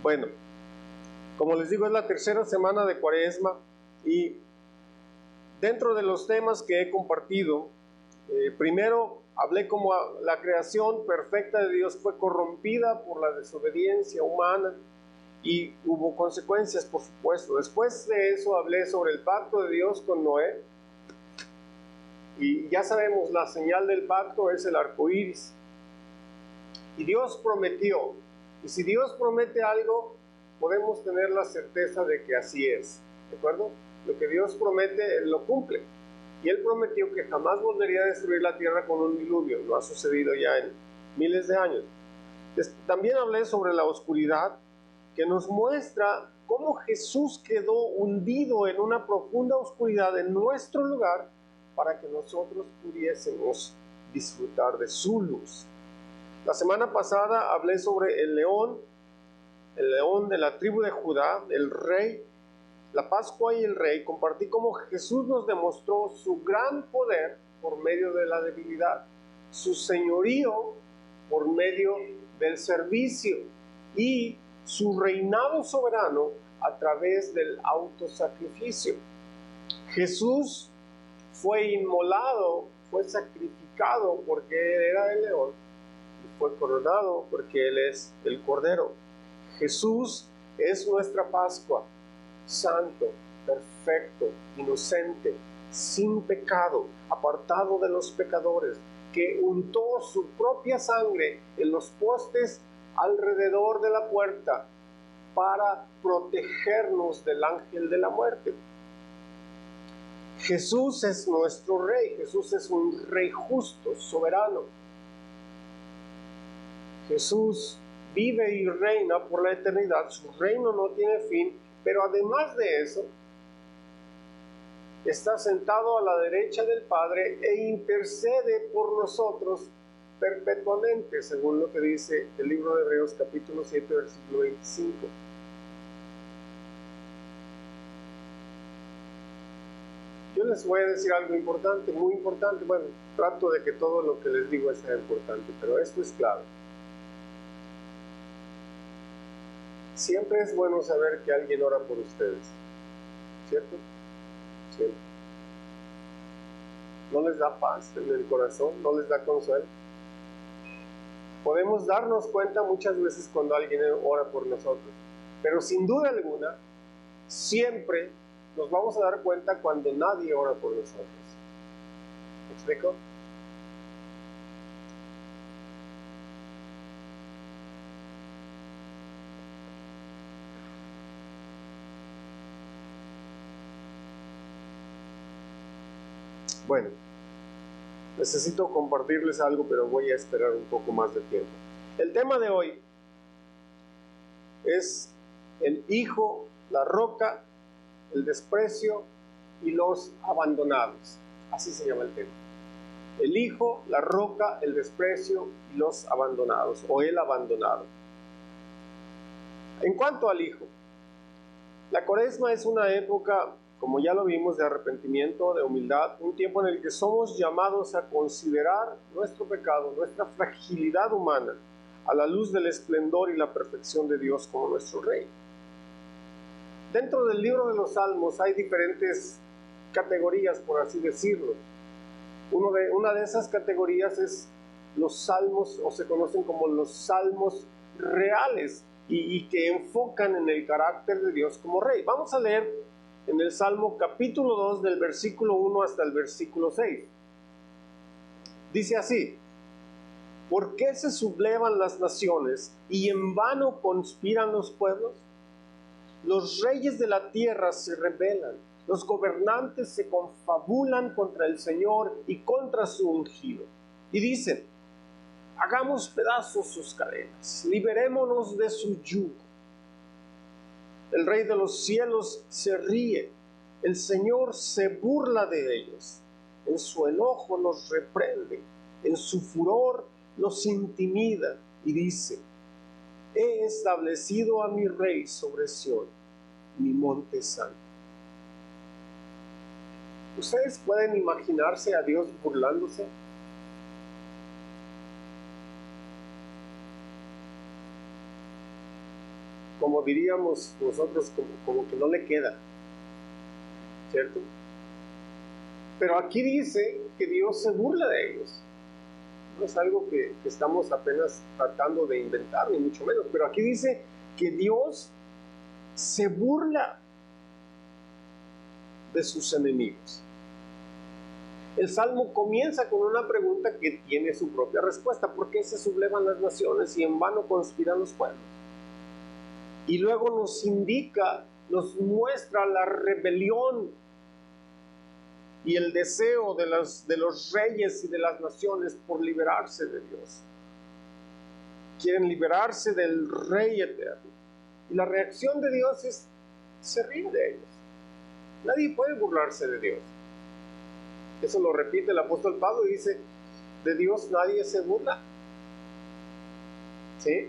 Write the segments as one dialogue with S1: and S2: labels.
S1: Bueno, como les digo, es la tercera semana de Cuaresma y dentro de los temas que he compartido, primero hablé como la creación perfecta de Dios fue corrompida por la desobediencia humana y hubo consecuencias, por supuesto. Después de eso hablé sobre el pacto de Dios con Noé y ya sabemos, la señal del pacto es el arco iris. Y Dios prometió, y si Dios promete algo, podemos tener la certeza de que así es, ¿de acuerdo? Lo que Dios promete, Él lo cumple. Y Él prometió que jamás volvería a destruir la tierra con un diluvio. No ha sucedido ya en miles de años. También hablé sobre la oscuridad, que nos muestra cómo Jesús quedó hundido en una profunda oscuridad en nuestro lugar para que nosotros pudiésemos disfrutar de su luz. La semana pasada hablé sobre el león de la tribu de Judá, el rey, la Pascua y el rey. Compartí cómo Jesús nos demostró su gran poder por medio de la debilidad, su señorío por medio del servicio y su reinado soberano a través del autosacrificio. Jesús fue inmolado, fue sacrificado porque Él era el león, y fue coronado porque Él es el Cordero. Jesús es nuestra Pascua, santo, perfecto, inocente, sin pecado, apartado de los pecadores, que untó su propia sangre en los postes alrededor de la puerta para protegernos del ángel de la muerte. Jesús es nuestro rey, Jesús es un rey justo, soberano. Jesús vive y reina por la eternidad, su reino no tiene fin, pero además de eso, está sentado a la derecha del Padre e intercede por nosotros perpetuamente, según lo que dice el libro de Hebreos capítulo 7, versículo 25. Yo les voy a decir algo importante, muy importante. Bueno, trato de que todo lo que les digo sea importante, pero esto es clave. Siempre es bueno saber que alguien ora por ustedes, ¿cierto? Siempre. ¿No les da paz en el corazón? ¿No les da consuelo? Podemos darnos cuenta muchas veces cuando alguien ora por nosotros, pero sin duda alguna, siempre nos vamos a dar cuenta cuando nadie ora por nosotros. ¿Me explico? Bueno, necesito compartirles algo, pero voy a esperar un poco más de tiempo. El tema de hoy es el Hijo, la roca, el desprecio y los abandonados. Así se llama el tema. El Hijo, la roca, el desprecio y los abandonados, o el abandonado. En cuanto al Hijo, la Cuaresma es una época, como ya lo vimos, de arrepentimiento, de humildad, un tiempo en el que somos llamados a considerar nuestro pecado, nuestra fragilidad humana, a la luz del esplendor y la perfección de Dios como nuestro Rey. Dentro del libro de los Salmos hay diferentes categorías, por así decirlo. Una de esas categorías es los salmos, o se conocen como los salmos reales, y que enfocan en el carácter de Dios como Rey. Vamos a leer en el Salmo capítulo 2 del versículo 1 hasta el versículo 6. Dice así: ¿Por qué se sublevan las naciones y en vano conspiran los pueblos? Los reyes de la tierra se rebelan, los gobernantes se confabulan contra el Señor y contra su ungido. Y dicen: hagamos pedazos sus cadenas, liberémonos de su yugo. El Rey de los cielos se ríe, el Señor se burla de ellos. En su enojo los reprende, en su furor los intimida y dice: he establecido a mi Rey sobre Sión, mi monte santo. ¿Ustedes pueden imaginarse a Dios burlándose? como diríamos nosotros, como que no le queda, ¿cierto? Pero aquí dice que Dios se burla de ellos. No es algo que estamos apenas tratando de inventar, ni mucho menos, pero aquí dice que Dios se burla de sus enemigos. El Salmo comienza con una pregunta que tiene su propia respuesta: ¿por qué se sublevan las naciones y en vano conspiran los pueblos? Y luego nos indica, nos muestra la rebelión y el deseo de los reyes y de las naciones por liberarse de Dios. Quieren liberarse del Rey eterno. Y la reacción de Dios es: se ríe de ellos. Nadie puede burlarse de Dios. Eso lo repite el apóstol Pablo y dice: de Dios nadie se burla. ¿Sí?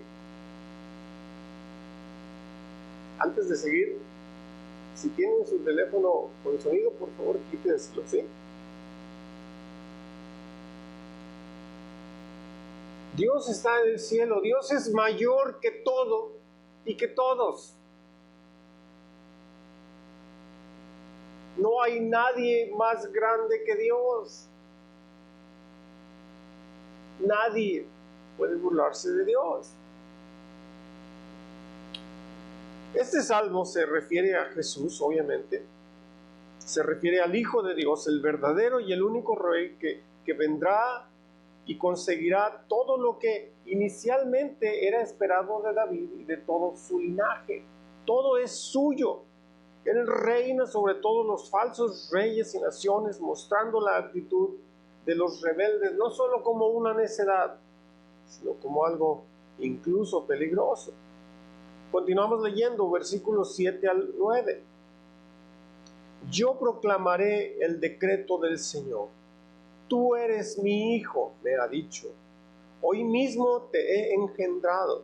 S1: Antes de seguir, si tienen su teléfono con sonido, por favor quítenselo, ¿sí? Dios está en el cielo. Dios es mayor que todo y que todos. No hay nadie más grande que Dios. Nadie puede burlarse de Dios. Este salmo se refiere a Jesús, obviamente. Se refiere al Hijo de Dios, el verdadero y el único Rey que vendrá y conseguirá todo lo que inicialmente era esperado de David y de todo su linaje. Todo es suyo. Él reina sobre todos los falsos reyes y naciones, mostrando la actitud de los rebeldes, no solo como una necedad, sino como algo incluso peligroso. Continuamos leyendo versículos 7 al 9. Yo proclamaré el decreto del Señor. Tú eres mi hijo, me ha dicho. Hoy mismo te he engendrado.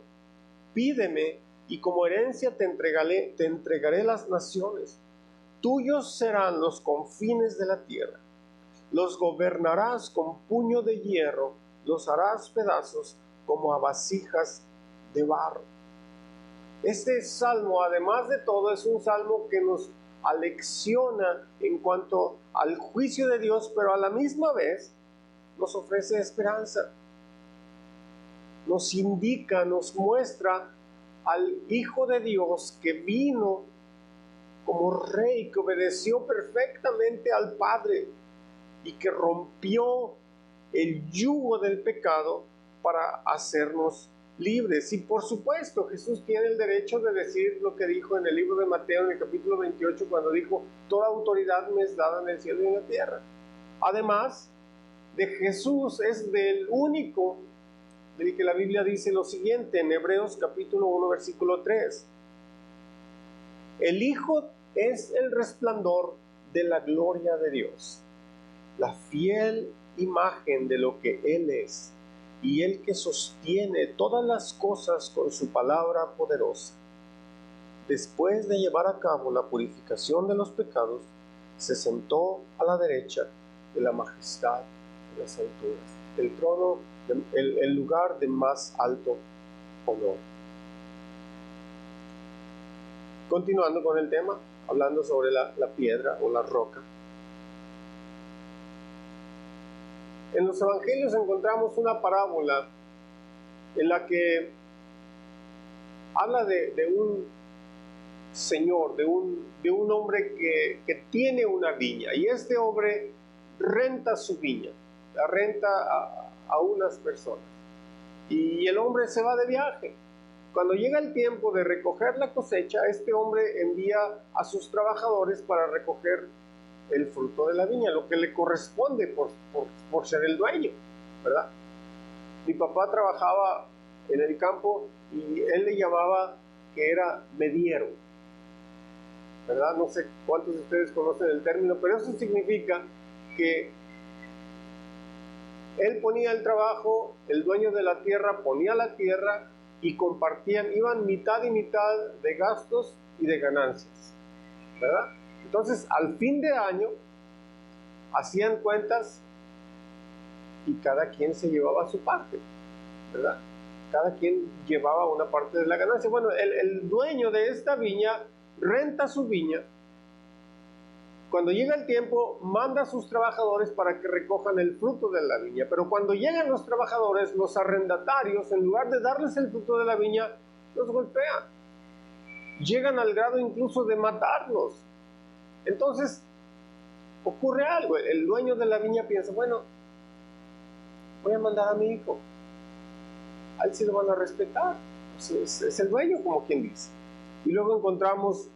S1: Pídeme y como herencia te entregaré las naciones. Tuyos serán los confines de la tierra. Los gobernarás con puño de hierro, los harás pedazos como a vasijas de barro. Este salmo, además de todo, es un salmo que nos alecciona en cuanto al juicio de Dios, pero a la misma vez nos ofrece esperanza. Nos indica, nos muestra al Hijo de Dios que vino como Rey, que obedeció perfectamente al Padre y que rompió el yugo del pecado para hacernos libres. Y por supuesto, Jesús tiene el derecho de decir lo que dijo en el libro de Mateo, en el capítulo 28, cuando dijo: toda autoridad me es dada en el cielo y en la tierra. Además de Jesús, es del único del que la Biblia dice lo siguiente en Hebreos capítulo 1, versículo 3. El Hijo es el resplandor de la gloria de Dios, la fiel imagen de lo que Él es, y el que sostiene todas las cosas con su palabra poderosa. Después de llevar a cabo la purificación de los pecados, se sentó a la derecha de la majestad de las alturas, el trono, el lugar de más alto honor. Continuando con el tema, hablando sobre la piedra o la roca. En los evangelios encontramos una parábola en la que habla de un señor, de un hombre que tiene una viña, y este hombre renta su viña, la renta a unas personas, y el hombre se va de viaje. Cuando llega el tiempo de recoger la cosecha, este hombre envía a sus trabajadores para recoger el fruto de la viña, lo que le corresponde por ser el dueño, ¿verdad? Mi papá trabajaba en el campo y él le llamaba que era mediero, ¿verdad? No sé cuántos de ustedes conocen el término, pero eso significa que él ponía el trabajo, el dueño de la tierra ponía la tierra y compartían, iban mitad y mitad de gastos y de ganancias, ¿verdad? Entonces, al fin de año, hacían cuentas y cada quien se llevaba su parte, ¿verdad? Cada quien llevaba una parte de la ganancia. Bueno, el dueño de esta viña renta su viña. Cuando llega el tiempo, manda a sus trabajadores para que recojan el fruto de la viña. Pero cuando llegan los trabajadores, los arrendatarios, en lugar de darles el fruto de la viña, los golpean. Llegan al grado incluso de matarlos. Entonces, ocurre algo. El dueño de la viña piensa, bueno, voy a mandar a mi hijo. A él sí lo van a respetar. Es el dueño, como quien dice. Y luego encontramos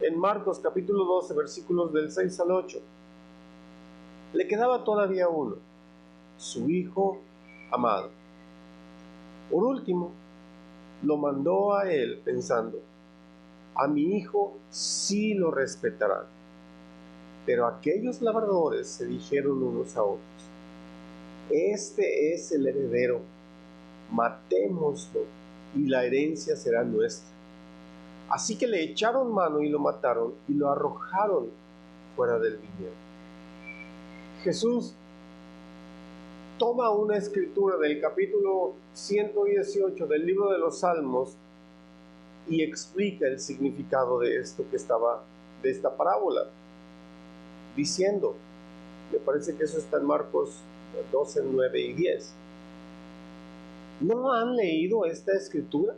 S1: en Marcos capítulo 12, versículos del 6 al 8. Le quedaba todavía uno, su hijo amado. Por último, lo mandó a él pensando, a mi hijo sí lo respetarán. Pero aquellos labradores se dijeron unos a otros, este es el heredero, matémoslo y la herencia será nuestra. Así que le echaron mano y lo mataron y lo arrojaron fuera del viñedo. Jesús toma una escritura del capítulo 118 del libro de los Salmos y explica el significado de esto de esta parábola, diciendo, me parece que eso está en Marcos 12, 9 y 10. ¿No han leído esta escritura?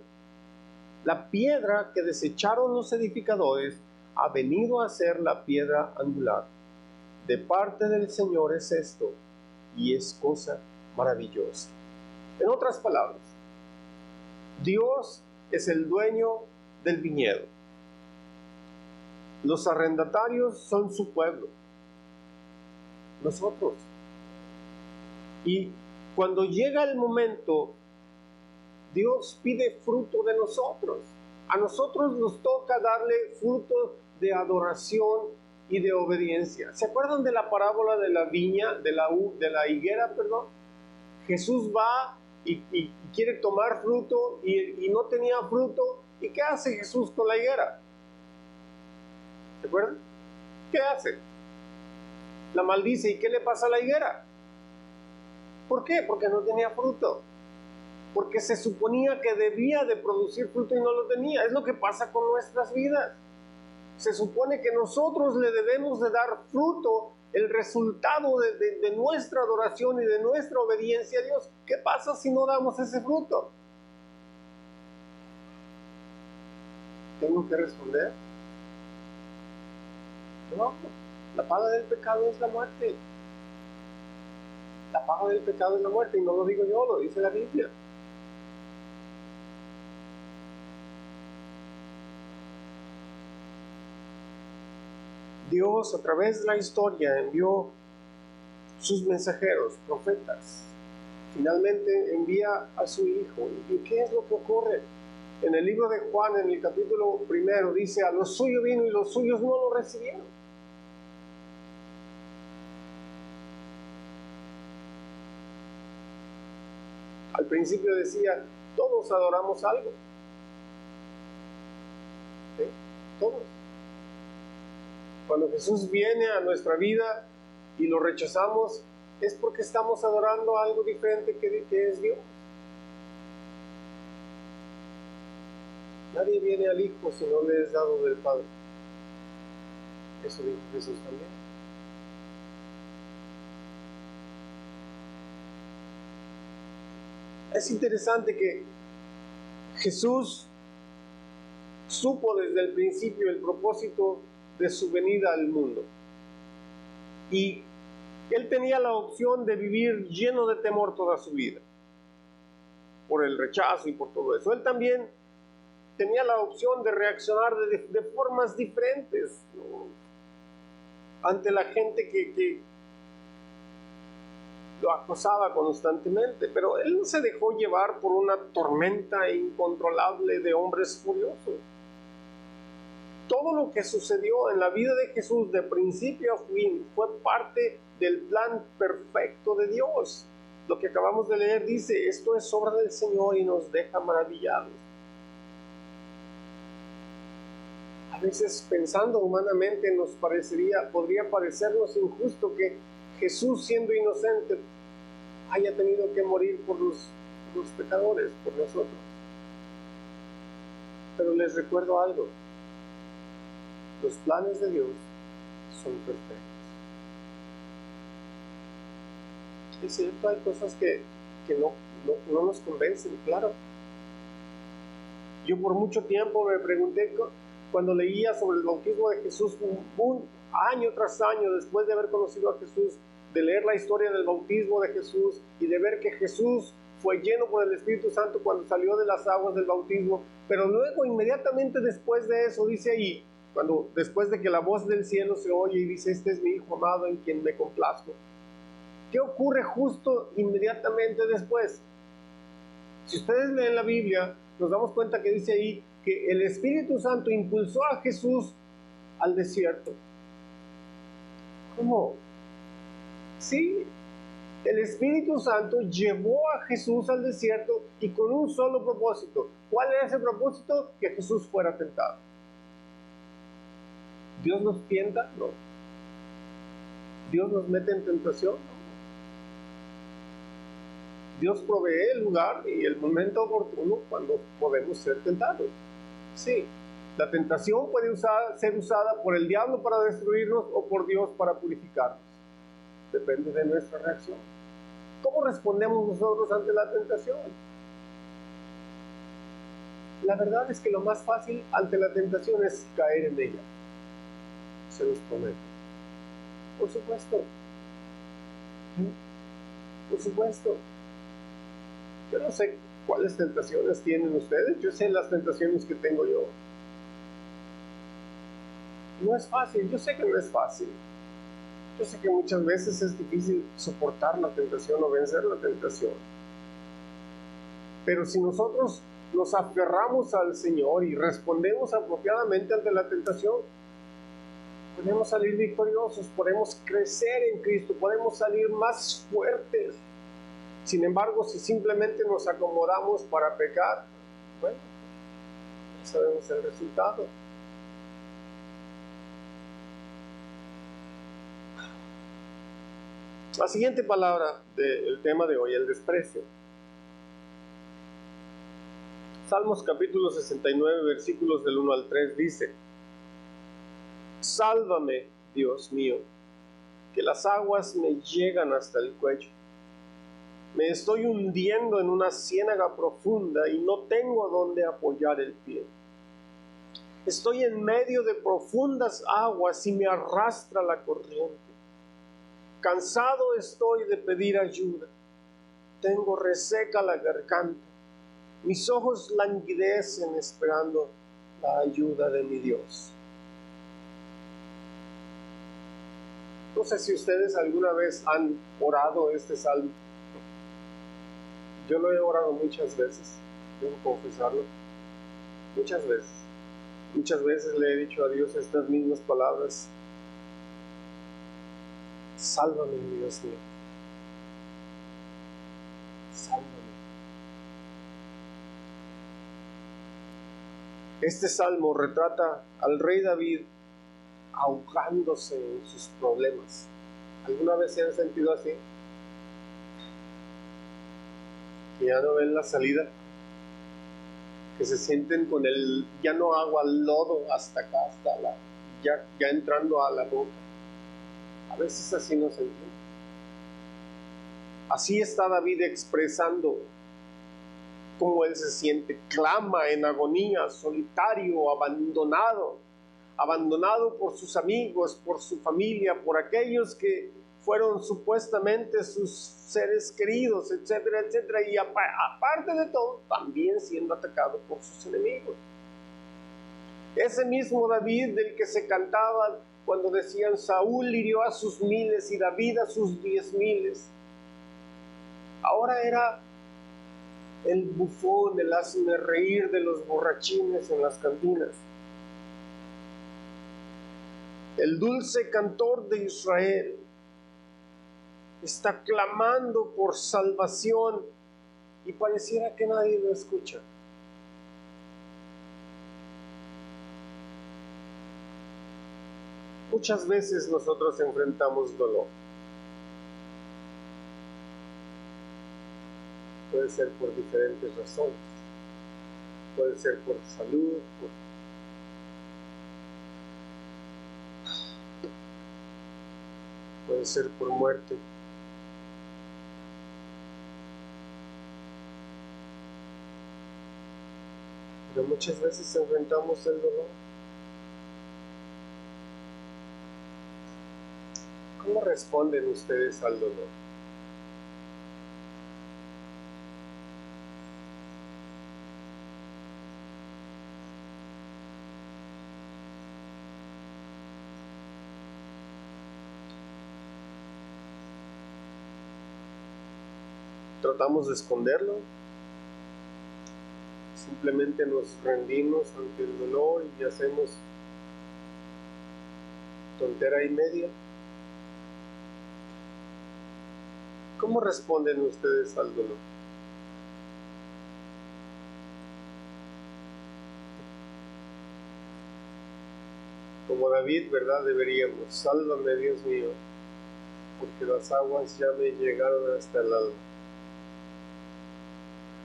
S1: La piedra que desecharon los edificadores ha venido a ser la piedra angular. De parte del Señor es esto, y es cosa maravillosa. En otras palabras, Dios es el dueño del viñedo. Los arrendatarios son su pueblo, nosotros. Y cuando llega el momento, Dios pide fruto de nosotros. A nosotros nos toca darle fruto de adoración y de obediencia. ¿Se acuerdan de la parábola de la viña, de la higuera, perdón? Jesús va y quiere tomar fruto y no tenía fruto. ¿Y qué hace Jesús con la higuera? ¿Se acuerdan? ¿Qué hace? La maldice. ¿Y qué le pasa a la higuera? ¿Por qué? Porque no tenía fruto. Porque se suponía que debía de producir fruto y no lo tenía. Es lo que pasa con nuestras vidas. Se supone que nosotros le debemos de dar fruto, el resultado de nuestra adoración y de nuestra obediencia a Dios. ¿Qué pasa si no damos ese fruto? ¿Tengo que responder? No, la paga del pecado es la muerte. La paga del pecado es la muerte, y no lo digo yo, lo dice la Biblia. Dios a través de la historia envió sus mensajeros, profetas. Finalmente envía a su Hijo. ¿Y qué es lo que ocurre? En el libro de Juan, en el capítulo 1, dice, a los suyos vino y los suyos no lo recibieron. Al principio decía, todos adoramos algo. ¿Sí? Todos. Cuando Jesús viene a nuestra vida y lo rechazamos, es porque estamos adorando algo diferente que es Dios. Nadie viene al Hijo si no le es dado del Padre. Eso dijo Jesús también. Es interesante que Jesús supo desde el principio el propósito de su venida al mundo. Y él tenía la opción de vivir lleno de temor toda su vida, por el rechazo y por todo eso. Él también tenía la opción de reaccionar de formas diferentes, ¿no?, ante la gente que lo acosaba constantemente, pero él no se dejó llevar por una tormenta incontrolable de hombres furiosos. Todo lo que sucedió en la vida de Jesús de principio a fin fue parte del plan perfecto de Dios. Lo que acabamos de leer dice, esto es obra del Señor y nos deja maravillados. A veces pensando humanamente podría parecernos injusto que Jesús, siendo inocente, haya tenido que morir por los los pecadores, por nosotros. Pero les recuerdo algo, los planes de Dios son perfectos. Es cierto, hay cosas que no nos convencen, claro. Yo por mucho tiempo me pregunté, cuando leía sobre el bautismo de Jesús, un año tras año, después de haber conocido a Jesús, de leer la historia del bautismo de Jesús y de ver que Jesús fue lleno por el Espíritu Santo cuando salió de las aguas del bautismo, pero luego inmediatamente después de eso, dice ahí, después de que la voz del cielo se oye y dice, este es mi Hijo amado en quien me complazco. ¿Qué ocurre justo inmediatamente después? Si ustedes leen la Biblia, nos damos cuenta que dice ahí que el Espíritu Santo impulsó a Jesús al desierto. ¿Cómo? Sí, el Espíritu Santo llevó a Jesús al desierto y con un solo propósito. ¿Cuál era ese propósito? Que Jesús fuera tentado. ¿Dios nos tienta? No. ¿Dios nos mete en tentación? No. Dios provee el lugar y el momento oportuno cuando podemos ser tentados. Sí, la tentación puede ser usada por el diablo para destruirnos o por Dios para purificarnos. Depende de nuestra reacción. ¿Cómo respondemos nosotros ante la tentación? La verdad es que lo más fácil ante la tentación es caer en ella. Se los prometo. Por supuesto. Por supuesto. Yo no sé cuáles tentaciones tienen ustedes. Yo sé las tentaciones que tengo yo. No es fácil. Yo sé que no es fácil. Yo sé que muchas veces es difícil soportar la tentación o vencer la tentación. Pero si nosotros nos aferramos al Señor y respondemos apropiadamente ante la tentación, podemos salir victoriosos, podemos crecer en Cristo, podemos salir más fuertes. Sin embargo, si simplemente nos acomodamos para pecar, bueno, ya sabemos el resultado. La siguiente palabra del tema de hoy, el desprecio. Salmos capítulo 69, versículos del 1 al 3 dice: Sálvame, Dios mío, que las aguas me llegan hasta el cuello. Me estoy hundiendo en una ciénaga profunda y no tengo donde apoyar el pie. Estoy en medio de profundas aguas y me arrastra la corriente. Cansado estoy de pedir ayuda. Tengo reseca la garganta. Mis ojos languidecen esperando la ayuda de mi Dios. No sé si ustedes alguna vez han orado este salmo. Yo lo he orado muchas veces, debo confesarlo. Muchas veces. Muchas veces le he dicho a Dios estas mismas palabras. Sálvame, Dios mío. Sálvame. Este salmo retrata al rey David ahogándose en sus problemas. ¿Alguna vez se han sentido así? Que ya no ven la salida, que se sienten con el ya no agua, lodo hasta acá, ya entrando a la boca. A veces así nos sentimos. Así está David expresando cómo él se siente. Clama en agonía, solitario, abandonado por sus amigos, por su familia, por aquellos que fueron supuestamente sus seres queridos, etcétera, etcétera, y aparte de todo, también siendo atacado por sus enemigos. Ese mismo David del que se cantaba cuando decían: Saúl hirió a sus 1000 y David a sus 10,000. Ahora era el bufón, el hazme reír de los borrachines en las cantinas. El dulce cantor de Israel está clamando por salvación y pareciera que nadie lo escucha. Muchas veces nosotros enfrentamos dolor. puede ser por diferentes razones. Puede ser por salud, puede ser por muerte. Pero muchas veces enfrentamos el dolor. ¿Cómo responden ustedes al dolor? ¿Tratamos de esconderlo? ¿Simplemente nos rendimos ante el dolor y hacemos tontera y media? ¿Cómo responden ustedes al dolor? Como David, ¿verdad? Deberíamos: sálvame, Dios mío, porque las aguas ya me llegaron hasta el alma.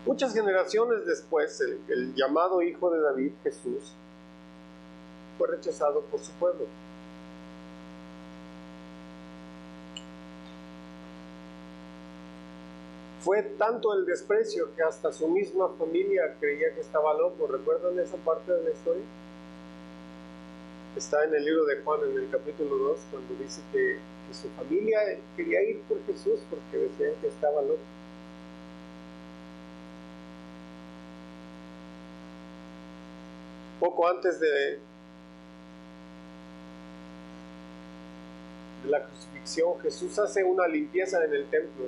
S1: Muchas generaciones después, el llamado hijo de David, Jesús, fue rechazado por su pueblo. Fue tanto el desprecio que hasta su misma familia creía que estaba loco. ¿Recuerdan esa parte de la historia? Está en el libro de Juan, en el capítulo 2, cuando dice que su familia quería ir por Jesús porque decían que estaba loco. Poco antes de la crucifixión, Jesús hace una limpieza en el templo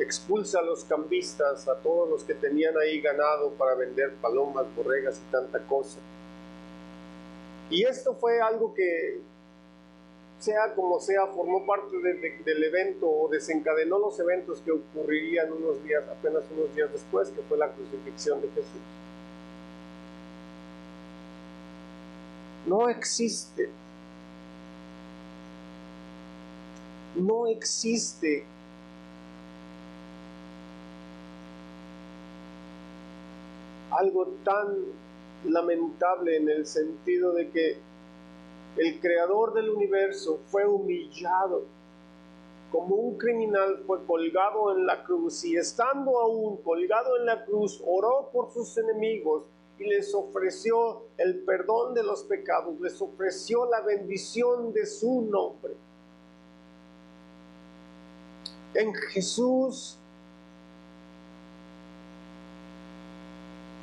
S1: y expulsa a los cambistas, a todos los que tenían ahí ganado para vender palomas, borregas y tanta cosa. Y esto fue algo que, sea como sea, formó parte del evento o desencadenó los eventos que ocurrirían apenas unos días después, que fue la crucifixión de Jesús. No existe algo tan lamentable en el sentido de que el creador del universo fue humillado como un criminal, fue colgado en la cruz, y estando aún colgado en la cruz, oró por sus enemigos y les ofreció el perdón de los pecados, les ofreció la bendición de su nombre. En Jesús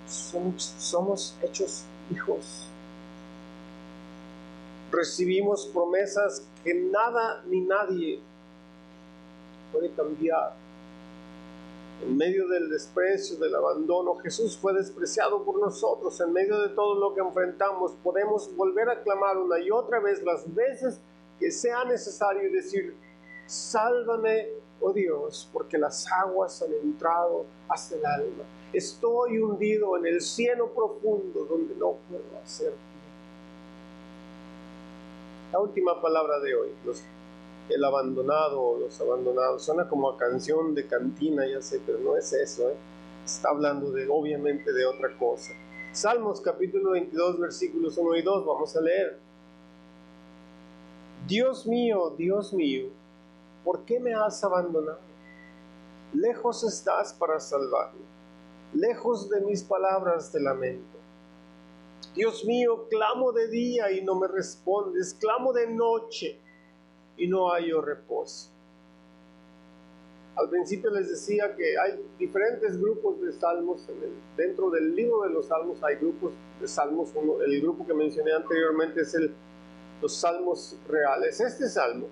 S1: somos hechos hijos. Recibimos promesas que nada ni nadie puede cambiar. En medio del desprecio, del abandono, Jesús fue despreciado por nosotros. En medio de todo lo que enfrentamos, podemos volver a clamar una y otra vez, las veces que sea necesario, y decir: sálvame, oh Dios, porque las aguas han entrado hasta el alma. Estoy hundido en el cieno profundo donde no puedo hacer pie. La última palabra de hoy: el abandonado o los abandonados. Suena como a canción de cantina, ya sé, pero no es eso, Está hablando obviamente de otra cosa. Salmos capítulo 22, versículos 1 y 2, vamos a leer. Dios mío, ¿por qué me has abandonado? Lejos estás para salvarme, lejos de mis palabras de lamento. Dios mío, clamo de día y no me respondes, clamo de noche y no hallo reposo. Al principio les decía que hay diferentes grupos de salmos. Dentro del libro de los salmos hay grupos de salmos. El grupo que mencioné anteriormente es los salmos reales. Este salmo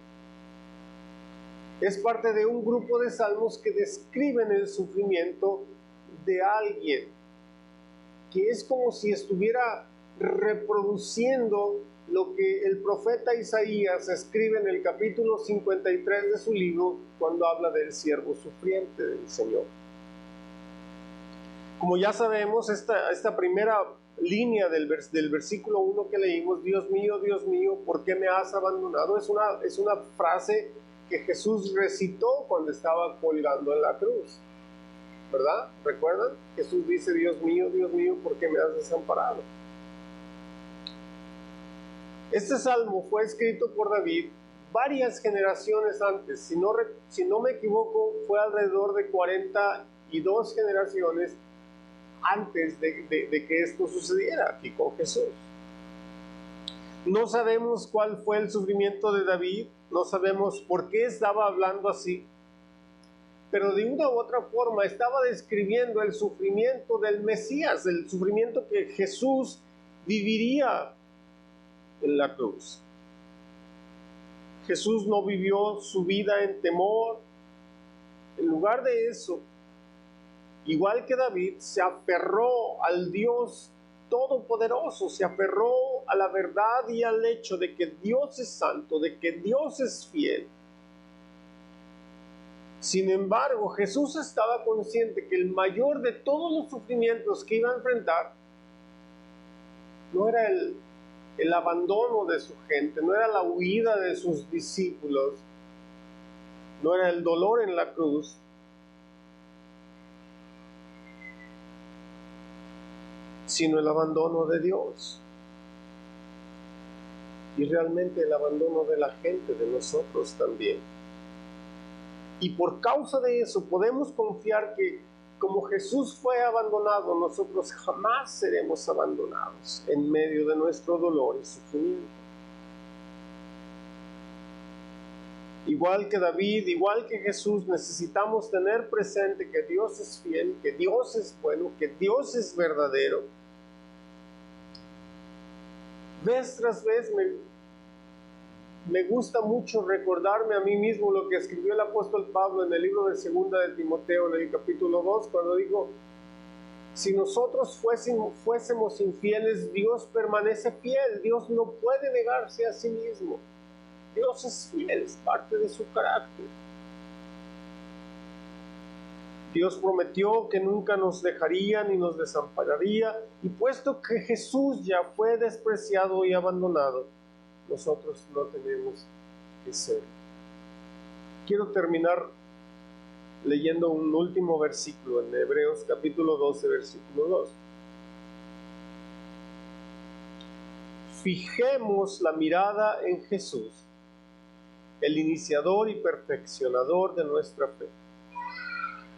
S1: es parte de un grupo de salmos que describen el sufrimiento de alguien, que es como si estuviera reproduciendo lo que el profeta Isaías escribe en el capítulo 53 de su libro, cuando habla del siervo sufriente del Señor. Como ya sabemos, esta primera línea del versículo 1 que leímos: Dios mío, ¿por qué me has abandonado? Es una frase que Jesús recitó cuando estaba colgando en la cruz, ¿verdad? ¿Recuerdan? Jesús dice, Dios mío, ¿por qué me has desamparado? Este salmo fue escrito por David varias generaciones antes. Si no me equivoco, fue alrededor de 42 generaciones antes de que esto sucediera aquí con Jesús. No sabemos cuál fue el sufrimiento de David, no sabemos por qué estaba hablando así, pero de una u otra forma estaba describiendo el sufrimiento del Mesías, el sufrimiento que Jesús viviría en la cruz. Jesús no vivió su vida en temor. En lugar de eso, igual que David, se aferró al Dios Todopoderoso, se aferró a la verdad y al hecho de que Dios es santo, de que Dios es fiel. Sin embargo, Jesús estaba consciente que el mayor de todos los sufrimientos que iba a enfrentar no era el abandono de su gente, no era la huida de sus discípulos, no era el dolor en la cruz, sino el abandono de Dios y realmente el abandono de la gente, de nosotros también. Y por causa de eso podemos confiar que como Jesús fue abandonado, nosotros jamás seremos abandonados en medio de nuestro dolor y sufrimiento. Igual que David, igual que Jesús, necesitamos tener presente que Dios es fiel, que Dios es bueno, que Dios es verdadero. Vez tras vez me gusta mucho recordarme a mí mismo lo que escribió el apóstol Pablo en el libro de Segunda de Timoteo, en el capítulo 2, cuando dijo, si nosotros fuésemos infieles, Dios permanece fiel. Dios no puede negarse a sí mismo. Dios es fiel, es parte de su carácter. Dios prometió que nunca nos dejaría ni nos desampararía, y puesto que Jesús ya fue despreciado y abandonado, nosotros no tenemos que ser. Quiero terminar leyendo un último versículo en Hebreos capítulo 12, versículo 2. Fijemos la mirada en Jesús, el iniciador y perfeccionador de nuestra fe,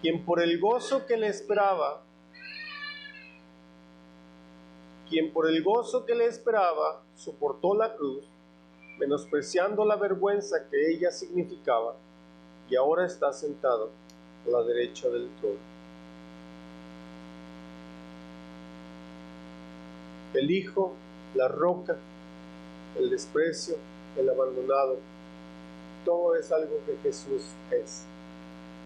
S1: quien por el gozo que le esperaba, soportó la cruz, menospreciando la vergüenza que ella significaba, y ahora está sentado a la derecha del trono. El Hijo, la roca, el desprecio, el abandonado, todo es algo que Jesús es.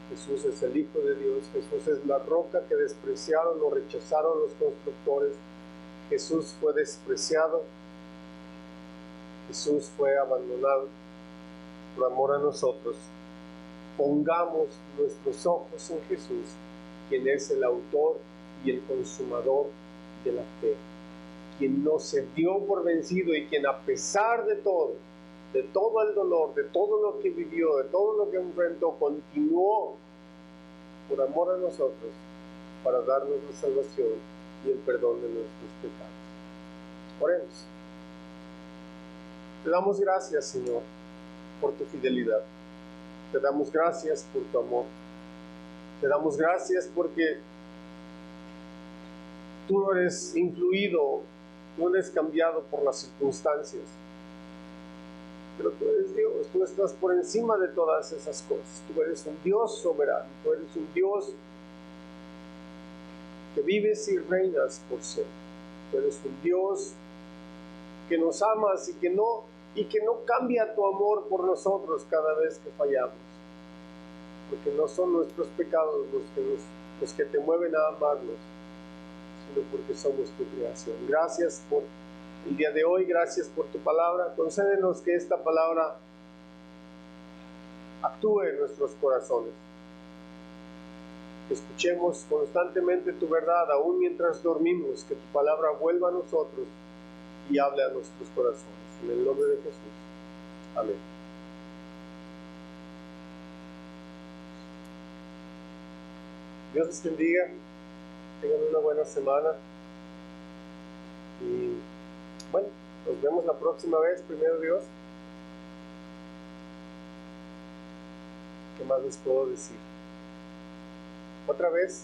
S1: Jesús es el Hijo de Dios, Jesús es la roca que despreciaron o rechazaron los constructores. Jesús fue despreciado, Jesús fue abandonado por amor a nosotros. Pongamos nuestros ojos en Jesús, quien es el autor y el consumador de la fe, quien no se dio por vencido y quien a pesar de todo el dolor, de todo lo que vivió, de todo lo que enfrentó, continuó por amor a nosotros para darnos la salvación y el perdón de nuestros pecados. Oremos. Te damos gracias, Señor, por tu fidelidad. Te damos gracias por tu amor. Te damos gracias porque tú no eres influido, no eres cambiado por las circunstancias. Pero tú eres Dios, tú estás por encima de todas esas cosas. Tú eres un Dios soberano, tú eres un Dios que vives y reinas por siempre. Tú eres un Dios que nos amas y que no cambia tu amor por nosotros cada vez que fallamos. Porque no son nuestros pecados los que te mueven a amarnos, sino porque somos tu creación. Gracias por el día de hoy, gracias por tu palabra. Concédenos que esta palabra actúe en nuestros corazones. Que escuchemos constantemente tu verdad, aún mientras dormimos, que tu palabra vuelva a nosotros y hable a nuestros corazones. En el nombre de Jesús. Amén. Dios les bendiga, tengan una buena semana y bueno, nos vemos la próxima vez, primero Dios. ¿Qué más les puedo decir? Otra vez,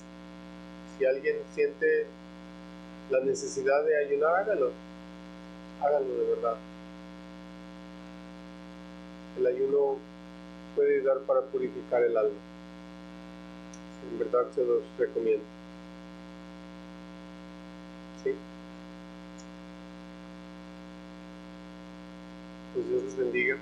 S1: si alguien siente la necesidad de ayunar, hágalo de verdad. El ayuno puede ayudar para purificar el alma. En verdad se los recomiendo. ¿Sí? Pues Dios les bendiga.